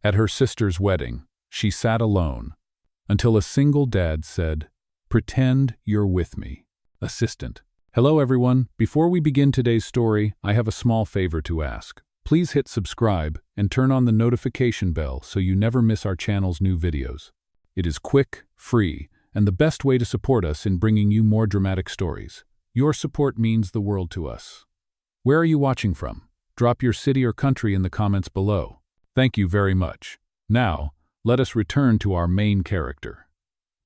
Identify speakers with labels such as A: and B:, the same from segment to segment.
A: At her sister's wedding, she sat alone, until a single dad said, "Pretend you're with me." Assistant. Hello everyone, before we begin today's story, I have a small favor to ask. Please hit subscribe and turn on the notification bell so you never miss our channel's new videos. It is quick, free, and the best way to support us in bringing you more dramatic stories. Your support means the world to us. Where are you watching from? Drop your city or country in the comments below. Thank you very much. Now, let us return to our main character.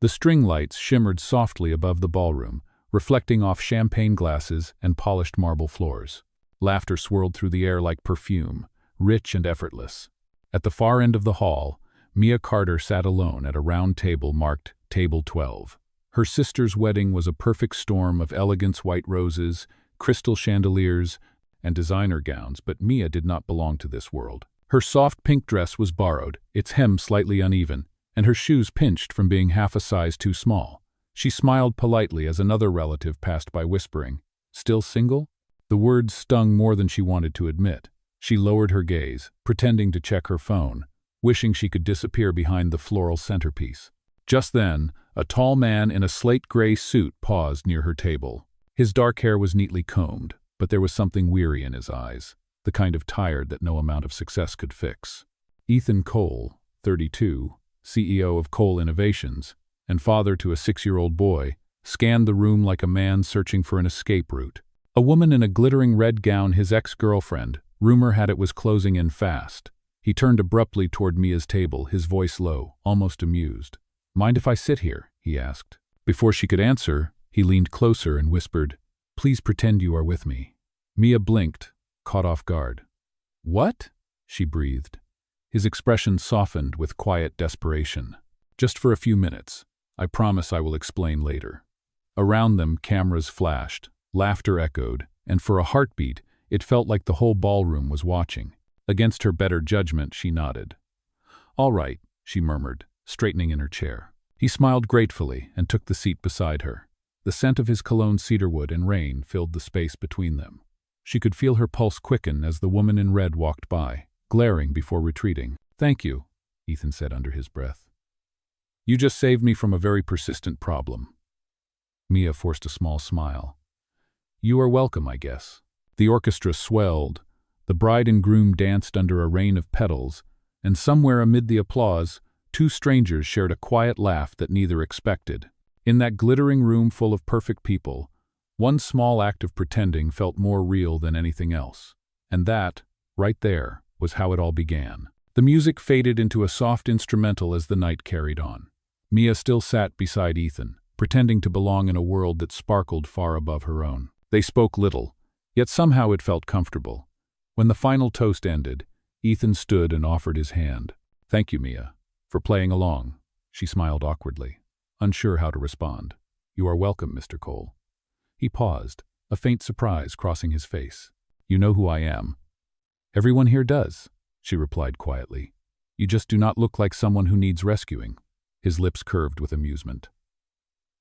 A: The string lights shimmered softly above the ballroom, reflecting off champagne glasses and polished marble floors. Laughter swirled through the air like perfume, rich and effortless. At the far end of the hall, Mia Carter sat alone at a round table marked Table 12. Her sister's wedding was a perfect storm of elegance, white roses, crystal chandeliers, and designer gowns, but Mia did not belong to this world. Her soft pink dress was borrowed, its hem slightly uneven, and her shoes pinched from being half a size too small. She smiled politely as another relative passed by whispering, "Still single?" The words stung more than she wanted to admit. She lowered her gaze, pretending to check her phone, wishing she could disappear behind the floral centerpiece. Just then, a tall man in a slate-gray suit paused near her table. His dark hair was neatly combed, but there was something weary in his eyes, the kind of tired that no amount of success could fix. Ethan Cole, 32, CEO of Cole Innovations, and father to a 6-year-old boy, scanned the room like a man searching for an escape route. A woman in a glittering red gown, his ex-girlfriend, rumor had it was closing in fast. He turned abruptly toward Mia's table, his voice low, almost amused. "Mind if I sit here?" he asked. Before she could answer, he leaned closer and whispered, "Please pretend you are with me." Mia blinked, caught off guard. "What?" she breathed. His expression softened with quiet desperation. "Just for a few minutes. I promise I will explain later." Around them, cameras flashed, laughter echoed, and for a heartbeat, it felt like the whole ballroom was watching. Against her better judgment, she nodded. "All right," she murmured, straightening in her chair. He smiled gratefully and took the seat beside her. The scent of his cologne cedarwood and rain filled the space between them. She could feel her pulse quicken as the woman in red walked by, glaring before retreating. "Thank you," Ethan said under his breath. "You just saved me from a very persistent problem." Mia forced a small smile. "You are welcome, I guess." The orchestra swelled, the bride and groom danced under a rain of petals, and somewhere amid the applause, two strangers shared a quiet laugh that neither expected. In that glittering room full of perfect people, one small act of pretending felt more real than anything else. And that, right there, was how it all began. The music faded into a soft instrumental as the night carried on. Mia still sat beside Ethan, pretending to belong in a world that sparkled far above her own. They spoke little, yet somehow it felt comfortable. When the final toast ended, Ethan stood and offered his hand. "Thank you, Mia, for playing along." She smiled awkwardly, unsure how to respond. "You are welcome, Mr. Cole." He paused, a faint surprise crossing his face. "You know who I am." "Everyone here does," she replied quietly. "You just do not look like someone who needs rescuing." His lips curved with amusement.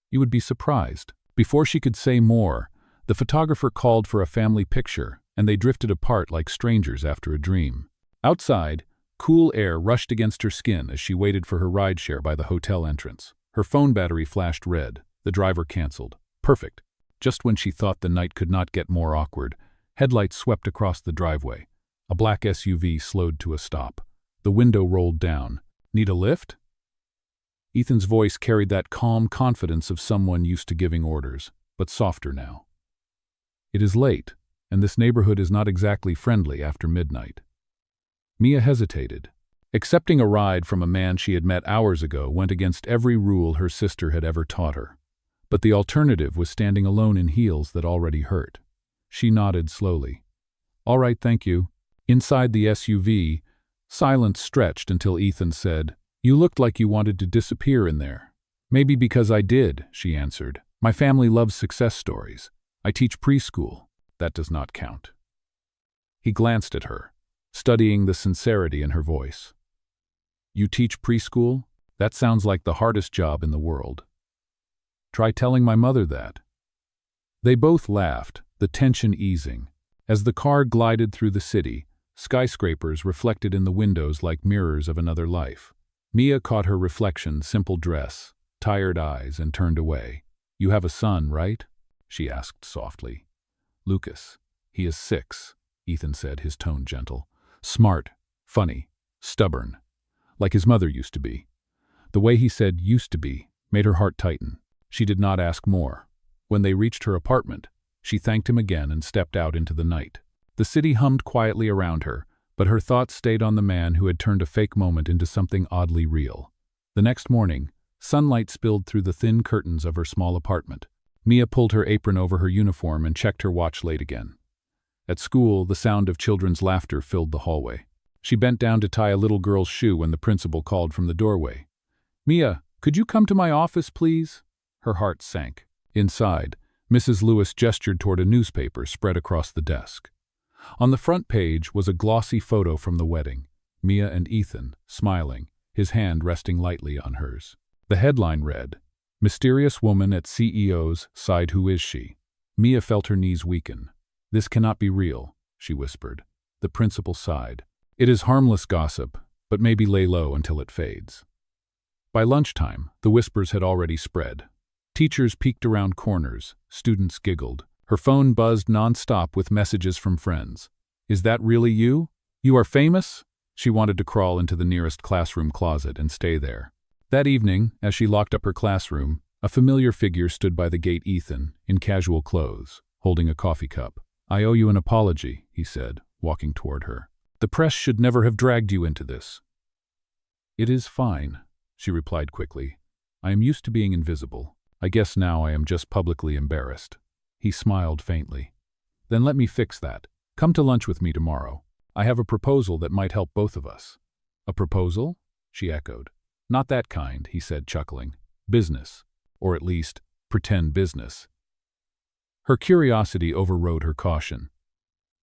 A: "You would be surprised." Before she could say more, the photographer called for a family picture, and they drifted apart like strangers after a dream. Outside, cool air rushed against her skin as she waited for her rideshare by the hotel entrance. Her phone battery flashed red. The driver canceled. Perfect. Just when she thought the night could not get more awkward, headlights swept across the driveway. A black SUV slowed to a stop. The window rolled down. "Need a lift?" Ethan's voice carried that calm confidence of someone used to giving orders, but softer now. "It is late, and this neighborhood is not exactly friendly after midnight." Mia hesitated. Accepting a ride from a man she had met hours ago went against every rule her sister had ever taught her. But the alternative was standing alone in heels that already hurt. She nodded slowly. "All right, thank you." Inside the SUV, silence stretched until Ethan said, "You looked like you wanted to disappear in there." "Maybe because I did," she answered. "My family loves success stories. I teach preschool. That does not count." He glanced at her, studying the sincerity in her voice. "You teach preschool? That sounds like the hardest job in the world." "Try telling my mother that." They both laughed, the tension easing. As the car glided through the city, skyscrapers reflected in the windows like mirrors of another life. Mia caught her reflection, simple dress, tired eyes, and turned away. "You have a son, right?" she asked softly. "Lucas. He is 6, Ethan said, his tone gentle. "Smart, funny, stubborn, like his mother used to be." The way he said "used to be" made her heart tighten. She did not ask more. When they reached her apartment, she thanked him again and stepped out into the night. The city hummed quietly around her, but her thoughts stayed on the man who had turned a fake moment into something oddly real. The next morning, sunlight spilled through the thin curtains of her small apartment. Mia pulled her apron over her uniform and checked her watch late again. At school, the sound of children's laughter filled the hallway. She bent down to tie a little girl's shoe when the principal called from the doorway. "Mia, could you come to my office, please?" Her heart sank. Inside, Mrs. Lewis gestured toward a newspaper spread across the desk. On the front page was a glossy photo from the wedding, Mia and Ethan, smiling, his hand resting lightly on hers. The headline read, "Mysterious woman at CEO's side, who is she?" Mia felt her knees weaken. "This cannot be real," she whispered. The principal sighed. "It is harmless gossip, but maybe lay low until it fades." By lunchtime, the whispers had already spread. Teachers peeked around corners, students giggled. Her phone buzzed nonstop with messages from friends. "Is that really you? You are famous?" She wanted to crawl into the nearest classroom closet and stay there. That evening, as she locked up her classroom, a familiar figure stood by the gate. Ethan, in casual clothes, holding a coffee cup. "I owe you an apology," he said, walking toward her. "The press should never have dragged you into this." "It is fine," she replied quickly. "I am used to being invisible. I guess now I am just publicly embarrassed." He smiled faintly. "Then let me fix that. Come to lunch with me tomorrow. I have a proposal that might help both of us." "A proposal?" she echoed. "Not that kind," he said, chuckling. "Business. Or at least, pretend business." Her curiosity overrode her caution.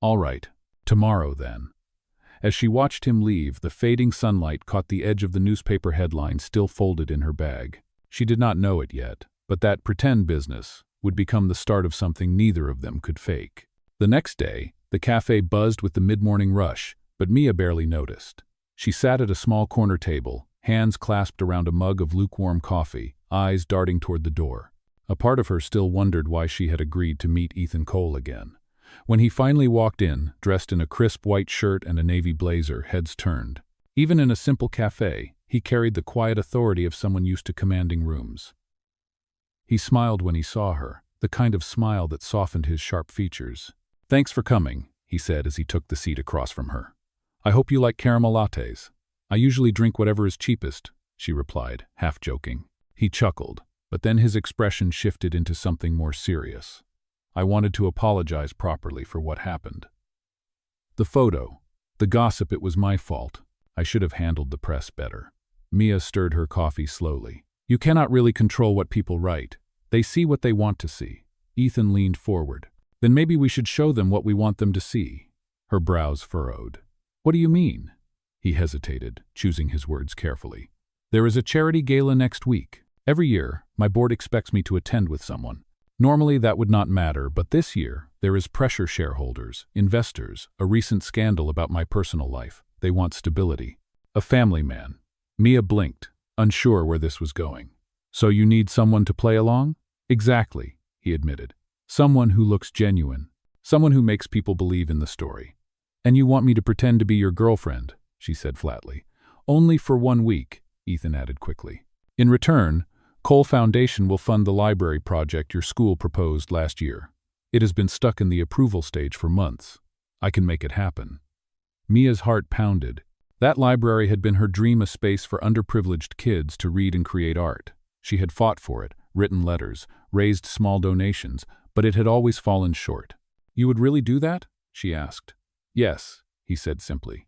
A: "All right. Tomorrow, then." As she watched him leave, the fading sunlight caught the edge of the newspaper headline still folded in her bag. She did not know it yet, but that pretend business would become the start of something neither of them could fake. The next day, the cafe buzzed with the mid-morning rush, but Mia barely noticed. She sat at a small corner table, hands clasped around a mug of lukewarm coffee, eyes darting toward the door. A part of her still wondered why she had agreed to meet Ethan Cole again. When he finally walked in, dressed in a crisp white shirt and a navy blazer, heads turned. Even in a simple cafe, he carried the quiet authority of someone used to commanding rooms. He smiled when he saw her, the kind of smile that softened his sharp features. "Thanks for coming," he said as he took the seat across from her. "I hope you like caramel lattes." "I usually drink whatever is cheapest," she replied, half joking. He chuckled, but then his expression shifted into something more serious. "I wanted to apologize properly for what happened. The photo, the gossip, it was my fault. I should have handled the press better." Mia stirred her coffee slowly. "You cannot really control what people write. They see what they want to see." Ethan leaned forward. "Then maybe we should show them what we want them to see." Her brows furrowed. "What do you mean?" He hesitated, choosing his words carefully. "There is a charity gala next week. Every year, my board expects me to attend with someone. Normally that would not matter, but this year, there is pressure: shareholders, investors, a recent scandal about my personal life. They want stability. A family man." Mia blinked, unsure where this was going. "So you need someone to play along?" "Exactly," he admitted. "Someone who looks genuine. Someone who makes people believe in the story." "And you want me to pretend to be your girlfriend," she said flatly. "Only for 1 week," Ethan added quickly. "In return, Cole Foundation will fund the library project your school proposed last year. It has been stuck in the approval stage for months. I can make it happen." Mia's heart pounded. That library had been her dream, a space for underprivileged kids to read and create art. She had fought for it, written letters, raised small donations, but it had always fallen short. "You would really do that?" she asked. "Yes," he said simply.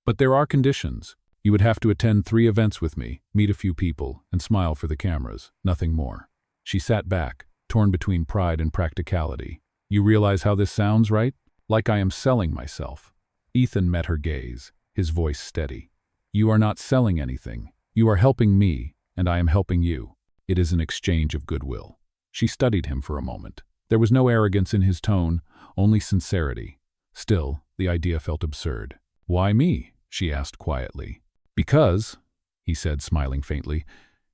A: "But there are conditions. You would have to attend 3 events with me, meet a few people, and smile for the cameras, nothing more." She sat back, torn between pride and practicality. "You realize how this sounds, right? Like I am selling myself." Ethan met her gaze, his voice steady. "You are not selling anything. You are helping me, and I am helping you. It is an exchange of goodwill." She studied him for a moment. There was no arrogance in his tone, only sincerity. Still, the idea felt absurd. "Why me?" she asked quietly. "Because," he said, smiling faintly,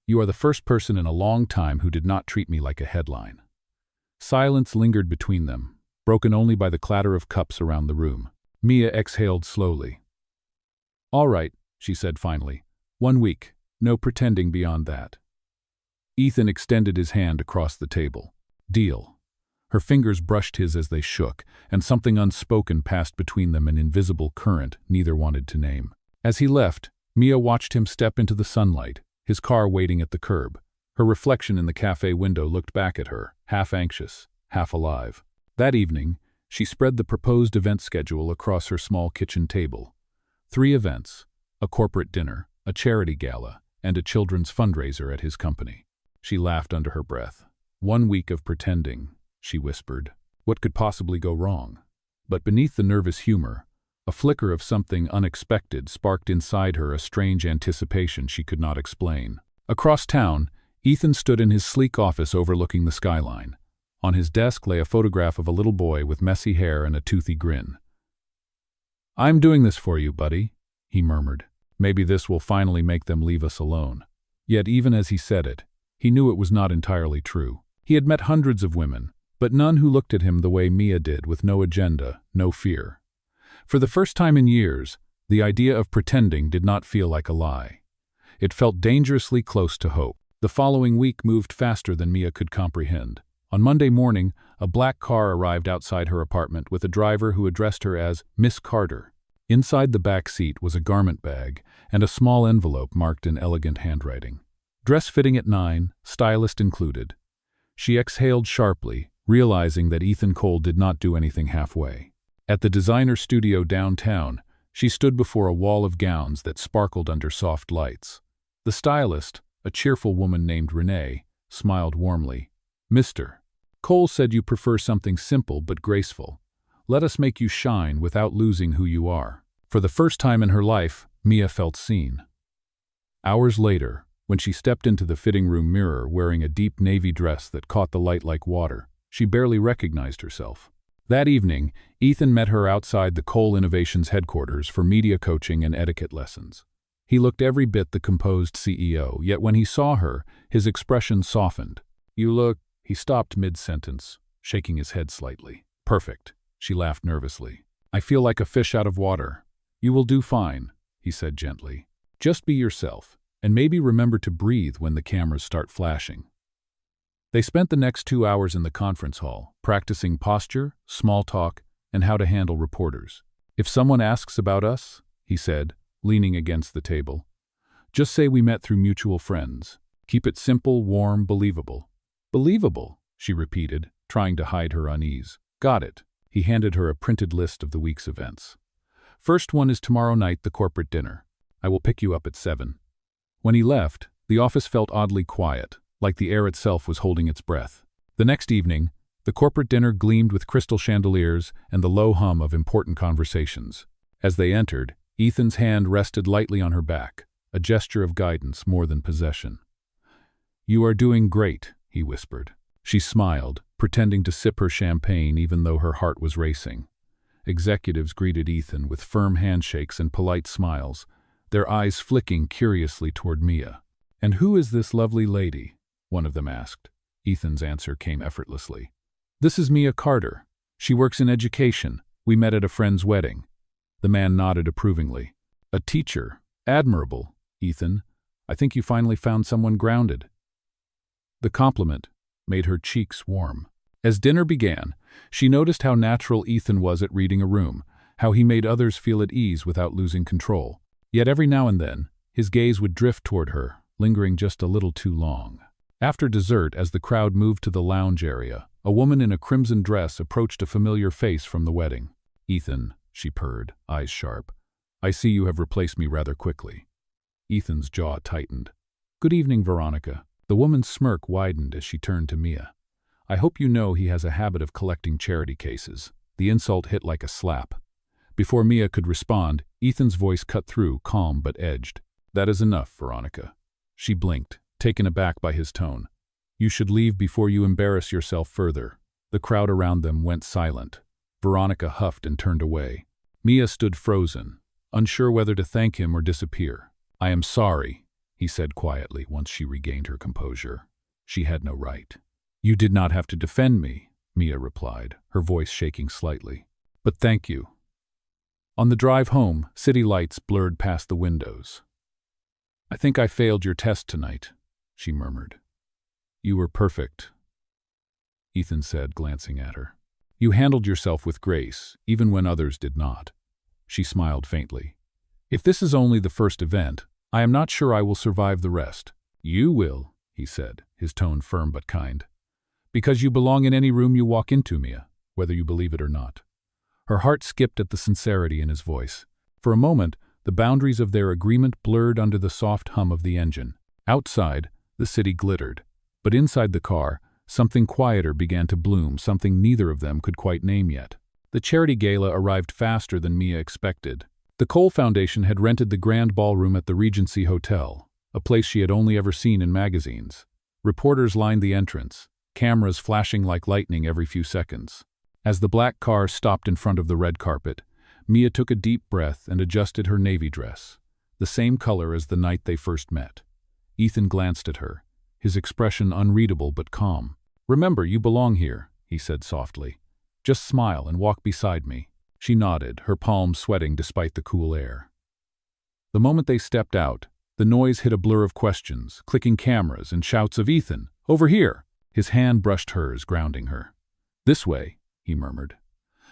A: "you are the first person in a long time who did not treat me like a headline." Silence lingered between them, broken only by the clatter of cups around the room. Mia exhaled slowly. "All right," she said finally. "1 week. No pretending beyond that." Ethan extended his hand across the table. "Deal." Her fingers brushed his as they shook, and something unspoken passed between them, an invisible current neither wanted to name. As he left, Mia watched him step into the sunlight, his car waiting at the curb. Her reflection in the cafe window looked back at her, half anxious, half alive. That evening, she spread the proposed event schedule across her small kitchen table. 3 events: a corporate dinner, a charity gala, and a children's fundraiser at his company. She laughed under her breath. 1 week of pretending, she whispered. What could possibly go wrong? But beneath the nervous humor, a flicker of something unexpected sparked inside her, a strange anticipation she could not explain. Across town, Ethan stood in his sleek office overlooking the skyline. On his desk lay a photograph of a little boy with messy hair and a toothy grin. "I'm doing this for you, buddy," he murmured. Maybe this will finally make them leave us alone. Yet even as he said it, he knew it was not entirely true. He had met hundreds of women, but none who looked at him the way Mia did, with no agenda, no fear. For the first time in years, the idea of pretending did not feel like a lie. It felt dangerously close to hope. The following week moved faster than Mia could comprehend. On Monday morning, a black car arrived outside her apartment with a driver who addressed her as Miss Carter. Inside the back seat was a garment bag and a small envelope marked in elegant handwriting. "Dress fitting at 9, stylist included." She exhaled sharply, realizing that Ethan Cole did not do anything halfway. At the designer studio downtown, she stood before a wall of gowns that sparkled under soft lights. The stylist, a cheerful woman named Renee, smiled warmly. "Mr. Cole said you prefer something simple but graceful. Let us make you shine without losing who you are." For the first time in her life, Mia felt seen. Hours later, when she stepped into the fitting room mirror wearing a deep navy dress that caught the light like water, she barely recognized herself. That evening, Ethan met her outside the Cole Innovations headquarters for media coaching and etiquette lessons. He looked every bit the composed CEO, yet when he saw her, his expression softened. "You look—" He stopped mid-sentence, shaking his head slightly. "Perfect," she laughed nervously. "I feel like a fish out of water." "You will do fine," he said gently. "Just be yourself, and maybe remember to breathe when the cameras start flashing." They spent the next 2 hours in the conference hall, practicing posture, small talk, and how to handle reporters. "If someone asks about us," he said, leaning against the table, "just say we met through mutual friends. Keep it simple, warm, believable." "Believable," she repeated, trying to hide her unease. "Got it." He handed her a printed list of the week's events. "First one is tomorrow night, the corporate dinner. I will pick you up at 7. When he left, the office felt oddly quiet, like the air itself was holding its breath. The next evening, the corporate dinner gleamed with crystal chandeliers and the low hum of important conversations. As they entered, Ethan's hand rested lightly on her back, a gesture of guidance more than possession. "You are doing great," he whispered. She smiled, pretending to sip her champagne even though her heart was racing. Executives greeted Ethan with firm handshakes and polite smiles, their eyes flicking curiously toward Mia. "And who is this lovely lady?" one of them asked. Ethan's answer came effortlessly. "This is Mia Carter. She works in education. We met at a friend's wedding." The man nodded approvingly. "A teacher. Admirable, Ethan. I think you finally found someone grounded." The compliment made her cheeks warm. As dinner began, she noticed how natural Ethan was at reading a room, how he made others feel at ease without losing control. Yet every now and then, his gaze would drift toward her, lingering just a little too long. After dessert, as the crowd moved to the lounge area, a woman in a crimson dress approached a familiar face from the wedding. "Ethan," she purred, eyes sharp. "I see you have replaced me rather quickly." Ethan's jaw tightened. "Good evening, Veronica." The woman's smirk widened as she turned to Mia. "I hope you know he has a habit of collecting charity cases." The insult hit like a slap. Before Mia could respond, Ethan's voice cut through, calm but edged. "That is enough, Veronica." She blinked, taken aback by his tone. "You should leave before you embarrass yourself further." The crowd around them went silent. Veronica huffed and turned away. Mia stood frozen, unsure whether to thank him or disappear. "I am sorry," he said quietly once she regained her composure. She had no right. "You did not have to defend me," Mia replied, her voice shaking slightly. "But thank you." On the drive home, city lights blurred past the windows. "I think I failed your test tonight," she murmured. "You were perfect," Ethan said, glancing at her. "You handled yourself with grace, even when others did not." She smiled faintly. "If this is only the first event, I am not sure I will survive the rest." "You will," he said, his tone firm but kind. "Because you belong in any room you walk into, Mia, whether you believe it or not." Her heart skipped at the sincerity in his voice. For a moment, the boundaries of their agreement blurred under the soft hum of the engine. Outside, the city glittered. But inside the car, something quieter began to bloom, something neither of them could quite name yet. The charity gala arrived faster than Mia expected. The Cole Foundation had rented the grand ballroom at the Regency Hotel, a place she had only ever seen in magazines. Reporters lined the entrance, cameras flashing like lightning every few seconds. As the black car stopped in front of the red carpet, Mia took a deep breath and adjusted her navy dress, the same color as the night they first met. Ethan glanced at her, his expression unreadable but calm. "Remember, you belong here," he said softly. "Just smile and walk beside me." She nodded, her palms sweating despite the cool air. The moment they stepped out, the noise hit a blur of questions, clicking cameras and shouts of "Ethan, over here!" His hand brushed hers, grounding her. "This way," he murmured.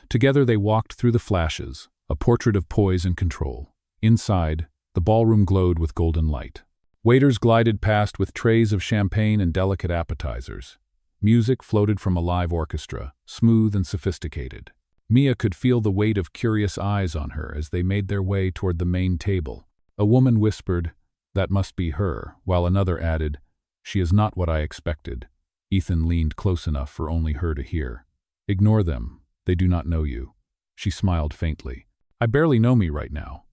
A: Together they walked through the flashes, a portrait of poise and control. Inside, the ballroom glowed with golden light. Waiters glided past with trays of champagne and delicate appetizers. Music floated from a live orchestra, smooth and sophisticated. Mia could feel the weight of curious eyes on her as they made their way toward the main table. A woman whispered, "That must be her," while another added, "She is not what I expected." Ethan leaned close enough for only her to hear. "Ignore them. They do not know you." She smiled faintly. "I barely know me right now."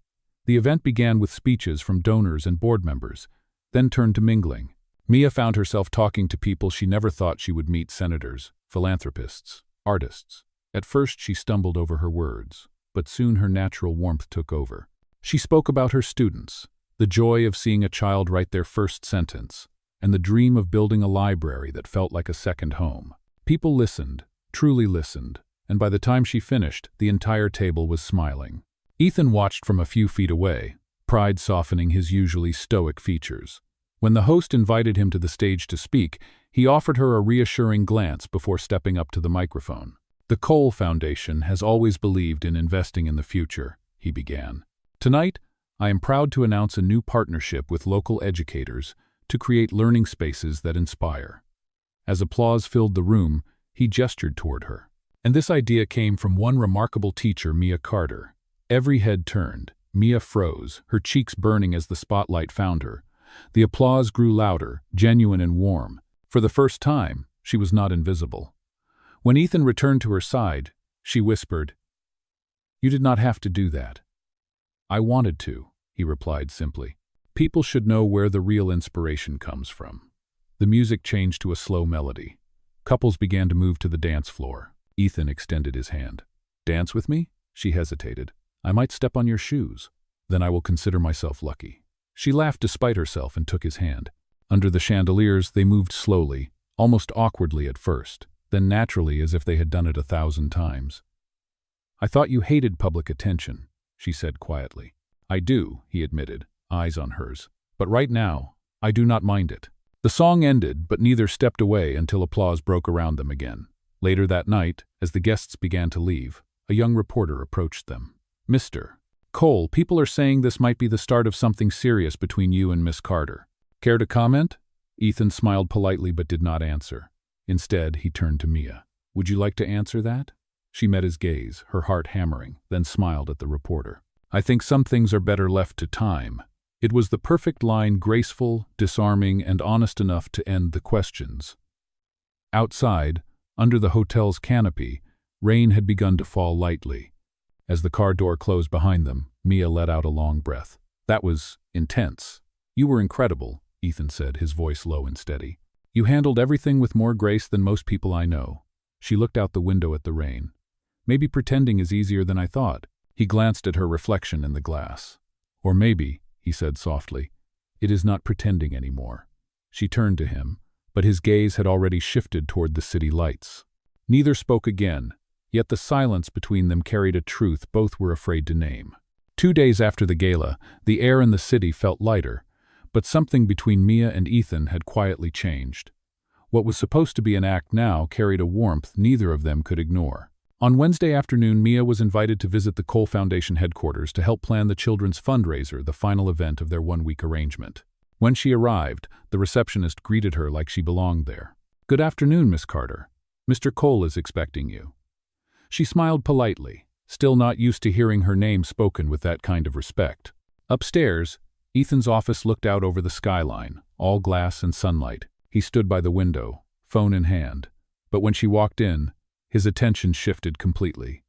A: The event began with speeches from donors and board members, then turned to mingling. Mia found herself talking to people she never thought she would meet: senators, philanthropists, artists. At first she stumbled over her words, but soon her natural warmth took over. She spoke about her students, the joy of seeing a child write their first sentence, and the dream of building a library that felt like a second home. People listened, truly listened, and by the time she finished, the entire table was smiling. Ethan watched from a few feet away, pride softening his usually stoic features. When the host invited him to the stage to speak, he offered her a reassuring glance before stepping up to the microphone. "The Cole Foundation has always believed in investing in the future," he began. "Tonight, I am proud to announce a new partnership with local educators to create learning spaces that inspire." As applause filled the room, he gestured toward her. "And this idea came from one remarkable teacher, Mia Carter." Every head turned. Mia froze, her cheeks burning as the spotlight found her. The applause grew louder, genuine and warm. For the first time, she was not invisible. When Ethan returned to her side, she whispered, "You did not have to do that." "I wanted to," he replied simply. "People should know where the real inspiration comes from." The music changed to a slow melody. Couples began to move to the dance floor. Ethan extended his hand. "Dance with me?" She hesitated. "I might step on your shoes. Then I will consider myself lucky." She laughed despite herself and took his hand. Under the chandeliers, they moved slowly, almost awkwardly at first, then naturally as if they had done it 1,000 times. "I thought you hated public attention," she said quietly. "I do," he admitted, eyes on hers. "But right now, I do not mind it." The song ended, but neither stepped away until applause broke around them again. Later that night, as the guests began to leave, a young reporter approached them. "Mr. Cole, people are saying this might be the start of something serious between you and Miss Carter. Care to comment?" Ethan smiled politely but did not answer. Instead, he turned to Mia. "Would you like to answer that?" She met his gaze, her heart hammering, then smiled at the reporter. "I think some things are better left to time." It was the perfect line, graceful, disarming, and honest enough to end the questions. Outside, under the hotel's canopy, rain had begun to fall lightly. As the car door closed behind them, Mia let out a long breath. "That was intense." "You were incredible," Ethan said, his voice low and steady. "You handled everything with more grace than most people I know." She looked out the window at the rain. Maybe pretending is easier than I thought. He glanced at her reflection in the glass. Or maybe, he said softly, it is not pretending anymore. She turned to him, but his gaze had already shifted toward the city lights. Neither spoke again, yet the silence between them carried a truth both were afraid to name. 2 days after the gala, the air in the city felt lighter, but something between Mia and Ethan had quietly changed. What was supposed to be an act now carried a warmth neither of them could ignore. On Wednesday afternoon, Mia was invited to visit the Cole Foundation headquarters to help plan the children's fundraiser, the final event of their one-week arrangement. When she arrived, the receptionist greeted her like she belonged there. "Good afternoon, Miss Carter. Mr. Cole is expecting you." She smiled politely, still not used to hearing her name spoken with that kind of respect. Upstairs, Ethan's office looked out over the skyline, all glass and sunlight. He stood by the window, phone in hand, but when she walked in, his attention shifted completely.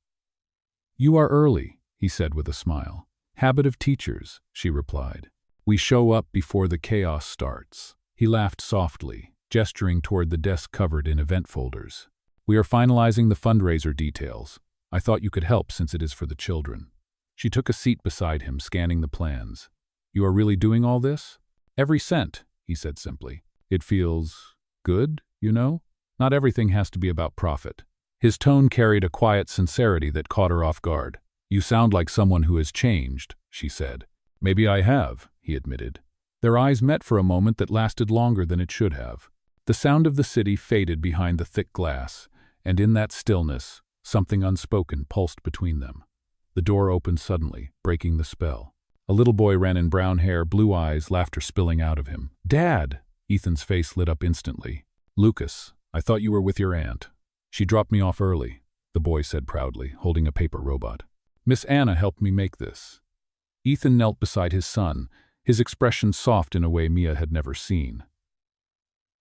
A: "You are early," he said with a smile. "Habit of teachers," she replied. "We show up before the chaos starts." He laughed softly, gesturing toward the desk covered in event folders. "We are finalizing the fundraiser details. I thought you could help since it is for the children." She took a seat beside him, scanning the plans. "You are really doing all this?" "Every cent," he said simply. "It feels good, you know? Not everything has to be about profit." His tone carried a quiet sincerity that caught her off guard. "You sound like someone who has changed," she said. "Maybe I have," he admitted. Their eyes met for a moment that lasted longer than it should have. The sound of the city faded behind the thick glass, and in that stillness, something unspoken pulsed between them. The door opened suddenly, breaking the spell. A little boy ran in, brown hair, blue eyes, laughter spilling out of him. "Dad!" Ethan's face lit up instantly. "Lucas, I thought you were with your aunt." "She dropped me off early," the boy said proudly, holding a paper robot. "Miss Anna helped me make this." Ethan knelt beside his son, his expression soft in a way Mia had never seen.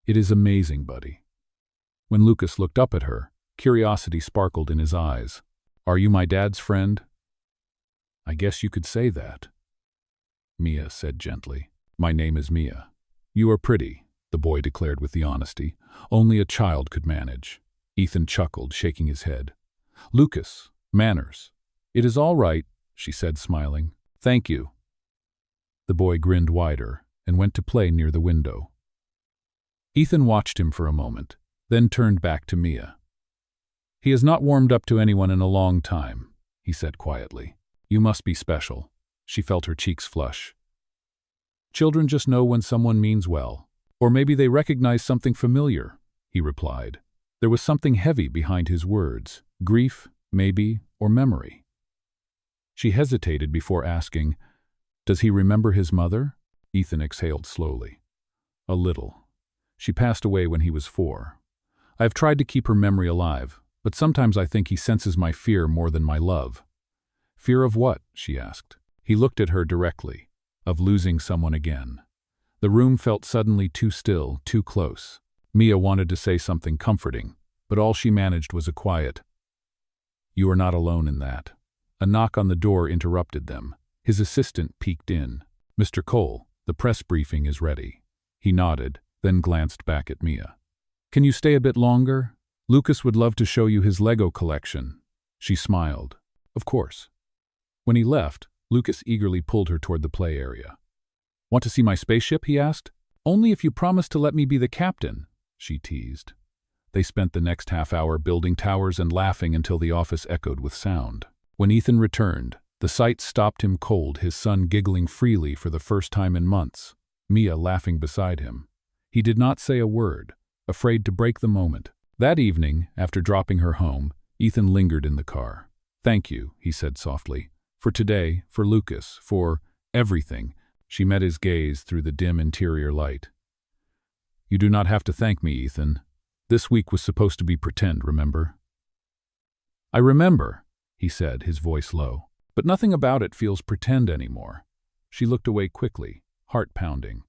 A: "It is amazing, buddy." When Lucas looked up at her, curiosity sparkled in his eyes. "Are you my dad's friend?" "I guess you could say that," Mia said gently. "My name is Mia." "You are pretty," the boy declared with the honesty only a child could manage. Ethan chuckled, shaking his head. "Lucas, manners." "It is all right," she said, smiling. "Thank you." The boy grinned wider and went to play near the window. Ethan watched him for a moment, then turned back to Mia. "He has not warmed up to anyone in a long time," he said quietly. "You must be special." She felt her cheeks flush. "Children just know when someone means well. Or maybe they recognize something familiar," he replied. There was something heavy behind his words, grief, maybe, or memory. She hesitated before asking, "Does he remember his mother?" Ethan exhaled slowly. "A little. She passed away when he was 4. I have tried to keep her memory alive, but sometimes I think he senses my fear more than my love." "Fear of what?" she asked. He looked at her directly. "Of losing someone again." The room felt suddenly too still, too close. Mia wanted to say something comforting, but all she managed was a quiet, "You are not alone in that." A knock on the door interrupted them. His assistant peeked in. "Mr. Cole, the press briefing is ready." He nodded, then glanced back at Mia. "Can you stay a bit longer? Lucas would love to show you his Lego collection." She smiled. "Of course." When he left, Lucas eagerly pulled her toward the play area. "Want to see my spaceship?" he asked. "Only if you promise to let me be the captain," she teased. They spent the next half hour building towers and laughing until the office echoed with sound. When Ethan returned, the sight stopped him cold, his son giggling freely for the first time in months, Mia laughing beside him. He did not say a word, afraid to break the moment. That evening, after dropping her home, Ethan lingered in the car. "Thank you," he said softly, "for today, for Lucas, for everything." She met his gaze through the dim interior light. "You do not have to thank me, Ethan. This week was supposed to be pretend, remember?" "I remember," he said, his voice low. "But nothing about it feels pretend anymore." She looked away quickly, heart pounding.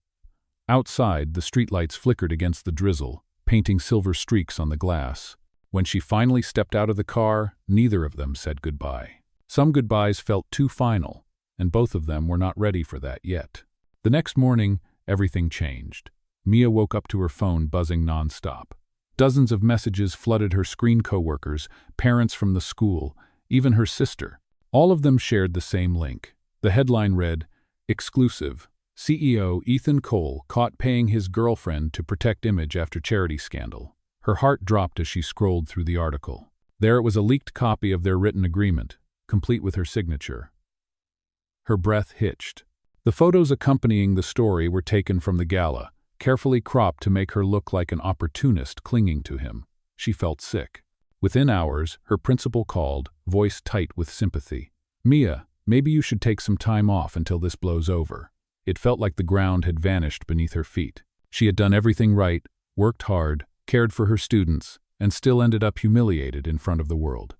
A: Outside, the streetlights flickered against the drizzle, painting silver streaks on the glass. When she finally stepped out of the car, neither of them said goodbye. Some goodbyes felt too final, and both of them were not ready for that yet. The next morning, everything changed. Mia woke up to her phone buzzing nonstop. Dozens of messages flooded her screen coworkers, parents from the school, even her sister. All of them shared the same link. The headline read, "Exclusive. CEO Ethan Cole caught paying his girlfriend to protect image after charity scandal." Her heart dropped as she scrolled through the article. There it was, a leaked copy of their written agreement, complete with her signature. Her breath hitched. The photos accompanying the story were taken from the gala, carefully cropped to make her look like an opportunist clinging to him. She felt sick. Within hours, her principal called, voice tight with sympathy. "Mia, maybe you should take some time off until this blows over." It felt like the ground had vanished beneath her feet. She had done everything right, worked hard, cared for her students, and still ended up humiliated in front of the world.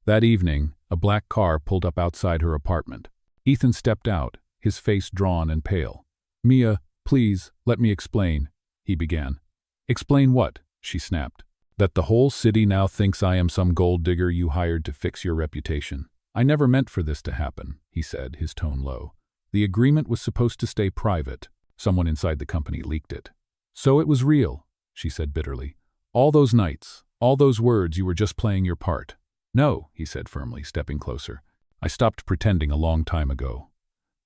A: That evening, a black car pulled up outside her apartment. Ethan stepped out, his face drawn and pale. "Mia, please, let me explain," he began. "Explain what?" she snapped. "That the whole city now thinks I am some gold digger you hired to fix your reputation. I never meant for this to happen," he said, his tone low. "The agreement was supposed to stay private. Someone inside the company leaked it." "So it was real," she said bitterly. "All those nights, all those words, you were just playing your part." "No," he said firmly, stepping closer. "I stopped pretending a long time ago."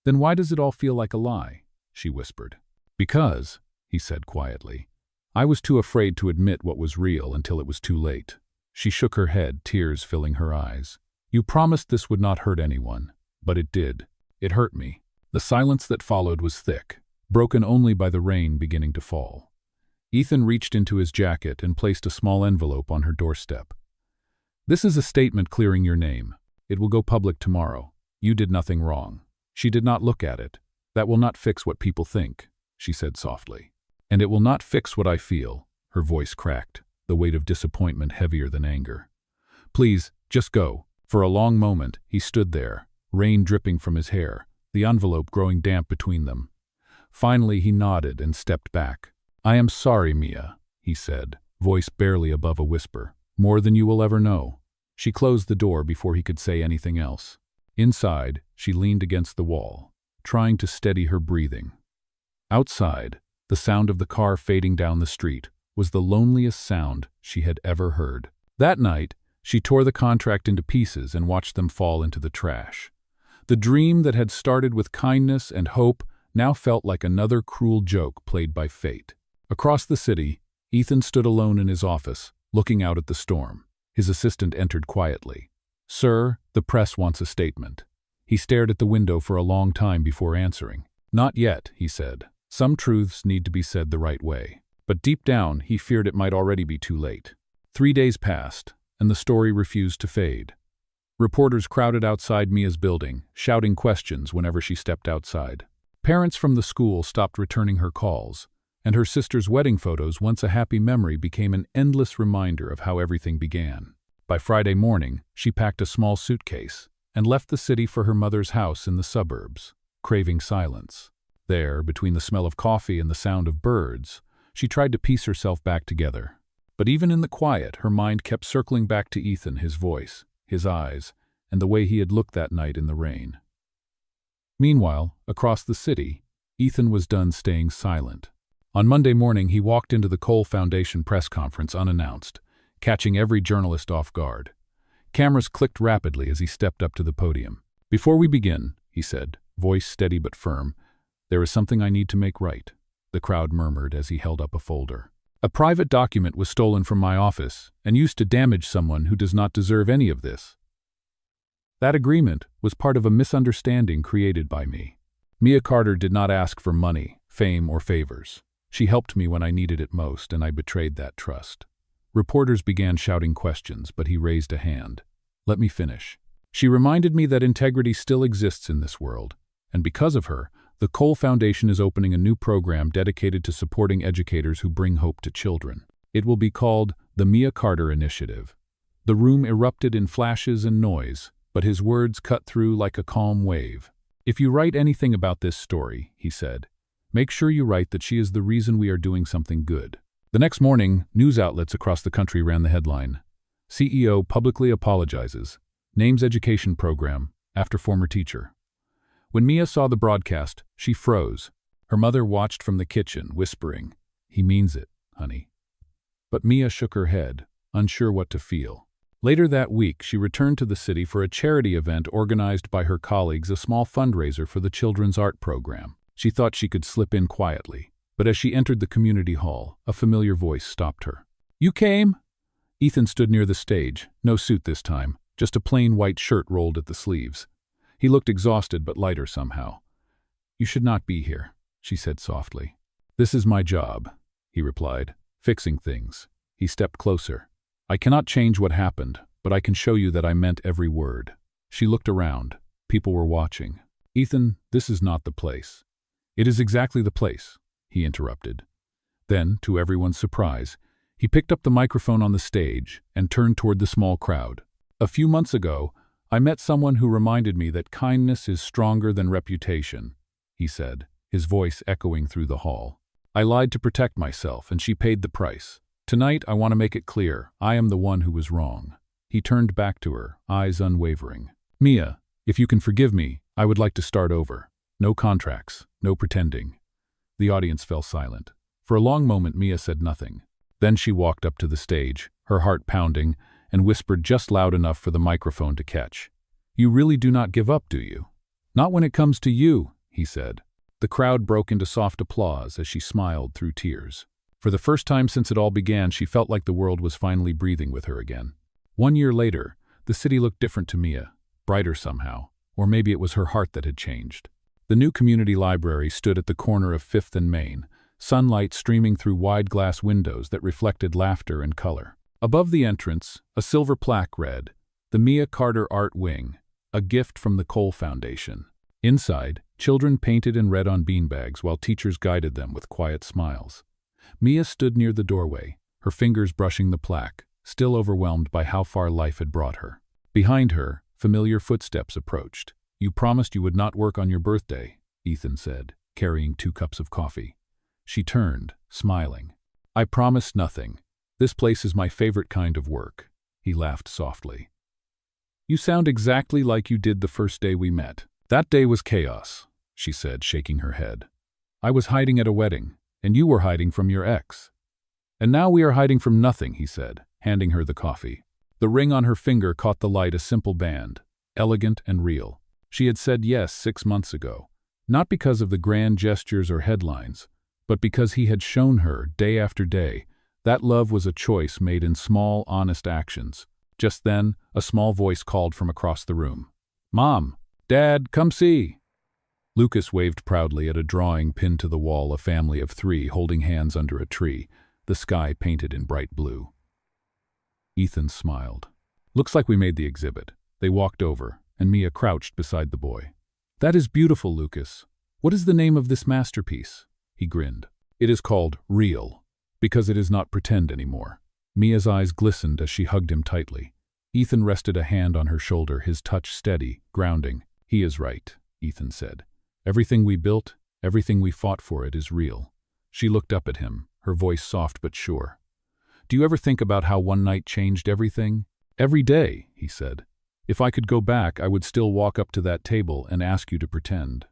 A: "Then why does it all feel like a lie?" she whispered. "Because," he said quietly, "I was too afraid to admit what was real until it was too late." She shook her head, tears filling her eyes. "You promised this would not hurt anyone, but it did. It hurt me." The silence that followed was thick, broken only by the rain beginning to fall. Ethan reached into his jacket and placed a small envelope on her doorstep. "This is a statement clearing your name. It will go public tomorrow. You did nothing wrong." She did not look at it. "That will not fix what people think," she said softly. "And it will not fix what I feel." Her voice cracked, the weight of disappointment heavier than anger. "Please, just go." For a long moment, he stood there, rain dripping from his hair, the envelope growing damp between them. Finally, he nodded and stepped back. "I am sorry, Mia," he said, voice barely above a whisper. "More than you will ever know." She closed the door before he could say anything else. Inside, she leaned against the wall, trying to steady her breathing. Outside, the sound of the car fading down the street was the loneliest sound she had ever heard. That night, she tore the contract into pieces and watched them fall into the trash. The dream that had started with kindness and hope now felt like another cruel joke played by fate. Across the city, Ethan stood alone in his office, looking out at the storm. His assistant entered quietly. "Sir, the press wants a statement." He stared at the window for a long time before answering. "Not yet," he said. Some truths need to be said the right way. But deep down, he feared it might already be too late. 3 days passed, and the story refused to fade. Reporters crowded outside Mia's building, shouting questions whenever she stepped outside. Parents from the school stopped returning her calls, and her sister's wedding photos, once a happy memory, became an endless reminder of how everything began. By Friday morning, she packed a small suitcase and left the city for her mother's house in the suburbs, craving silence. There, between the smell of coffee and the sound of birds, she tried to piece herself back together. But even in the quiet, her mind kept circling back to Ethan, his voice, his eyes, and the way he had looked that night in the rain. Meanwhile, across the city, Ethan was done staying silent. On Monday morning, he walked into the Cole Foundation press conference unannounced, catching every journalist off guard. Cameras clicked rapidly as he stepped up to the podium. "Before we begin," he said, voice steady but firm, "there is something I need to make right." The crowd murmured as he held up a folder. "A private document was stolen from my office and used to damage someone who does not deserve any of this. That agreement was part of a misunderstanding created by me. Mia Carter did not ask for money, fame, or favors. She helped me when I needed it most, and I betrayed that trust." Reporters began shouting questions, but he raised a hand. "Let me finish." "She reminded me that integrity still exists in this world, and because of her, the Cole Foundation is opening a new program dedicated to supporting educators who bring hope to children. It will be called the Mia Carter Initiative." The room erupted in flashes and noise, but his words cut through like a calm wave. "If you write anything about this story," he said, "make sure you write that she is the reason we are doing something good." The next morning, news outlets across the country ran the headline, "CEO publicly apologizes, names education program after former teacher." When Mia saw the broadcast, she froze. Her mother watched from the kitchen, whispering, "He means it, honey." But Mia shook her head, unsure what to feel. Later that week, she returned to the city for a charity event organized by her colleagues, a small fundraiser for the children's art program. She thought she could slip in quietly, but as she entered the community hall, a familiar voice stopped her. "You came?" Ethan stood near the stage, no suit this time, just a plain white shirt rolled at the sleeves. He looked exhausted but lighter somehow. "You should not be here," she said softly. "This is my job," he replied, "fixing things." He stepped closer. "I cannot change what happened, but I can show you that I meant every word." She looked around. People were watching. "Ethan, this is not the place." "It is exactly the place," he interrupted. Then, to everyone's surprise, he picked up the microphone on the stage and turned toward the small crowd. "A few months ago, I met someone who reminded me that kindness is stronger than reputation," he said, his voice echoing through the hall. "I lied to protect myself, and she paid the price. Tonight, I want to make it clear, I am the one who was wrong." He turned back to her, eyes unwavering. "Mia, if you can forgive me, I would like to start over. No contracts, no pretending." The audience fell silent. For a long moment, Mia said nothing. Then she walked up to the stage, her heart pounding, and whispered just loud enough for the microphone to catch. "You really do not give up, do you?" "Not when it comes to you," he said. The crowd broke into soft applause as she smiled through tears. For the first time since it all began, she felt like the world was finally breathing with her again. 1 year later, the city looked different to Mia, brighter somehow, or maybe it was her heart that had changed. The new community library stood at the corner of 5th and Main, sunlight streaming through wide glass windows that reflected laughter and color. Above the entrance, a silver plaque read, "The Mia Carter Art Wing, a gift from the Cole Foundation." Inside, children painted and read on beanbags while teachers guided them with quiet smiles. Mia stood near the doorway, her fingers brushing the plaque, still overwhelmed by how far life had brought her. Behind her, familiar footsteps approached. "You promised you would not work on your birthday," Ethan said, carrying 2 cups of coffee. She turned, smiling. "I promised nothing. This place is my favorite kind of work." He laughed softly. "You sound exactly like you did the first day we met." "That day was chaos," she said, shaking her head. "I was hiding at a wedding, and you were hiding from your ex." "And now we are hiding from nothing," he said, handing her the coffee. The ring on her finger caught the light, a simple band, elegant and real. She had said yes 6 months ago, not because of the grand gestures or headlines, but because he had shown her, day after day, that love was a choice made in small, honest actions. Just then, a small voice called from across the room. "Mom! Dad, come see!" Lucas waved proudly at a drawing pinned to the wall, a family of 3 holding hands under a tree, the sky painted in bright blue. Ethan smiled. "Looks like we made the exhibit." They walked over, and Mia crouched beside the boy. "That is beautiful, Lucas. What is the name of this masterpiece?" He grinned. "It is called Real, because it is not pretend anymore." Mia's eyes glistened as she hugged him tightly. Ethan rested a hand on her shoulder, his touch steady, grounding. "He is right," Ethan said. "Everything we built, everything we fought for it is real." She looked up at him, her voice soft but sure. "Do you ever think about how one night changed everything?" "Every day," he said. "If I could go back, I would still walk up to that table and ask you to pretend."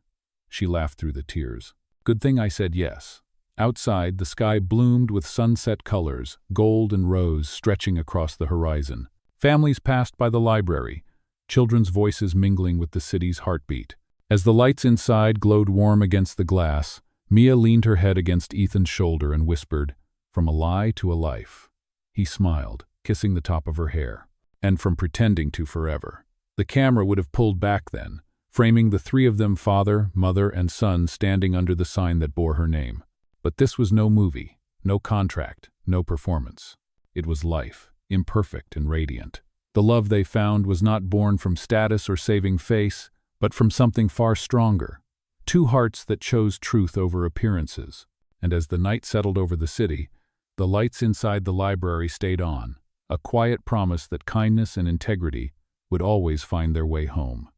A: She laughed through the tears. "Good thing I said yes." Outside, the sky bloomed with sunset colors, gold and rose stretching across the horizon. Families passed by the library, children's voices mingling with the city's heartbeat. As the lights inside glowed warm against the glass, Mia leaned her head against Ethan's shoulder and whispered, "From a lie to a life." He smiled, kissing the top of her hair. "And from pretending to forever." The camera would have pulled back then, framing the 3 of them, father, mother, and son, standing under the sign that bore her name. But this was no movie, no contract, no performance. It was life, imperfect and radiant. The love they found was not born from status or saving face, but from something far stronger. 2 hearts that chose truth over appearances. And as the night settled over the city, the lights inside the library stayed on, a quiet promise that kindness and integrity would always find their way home.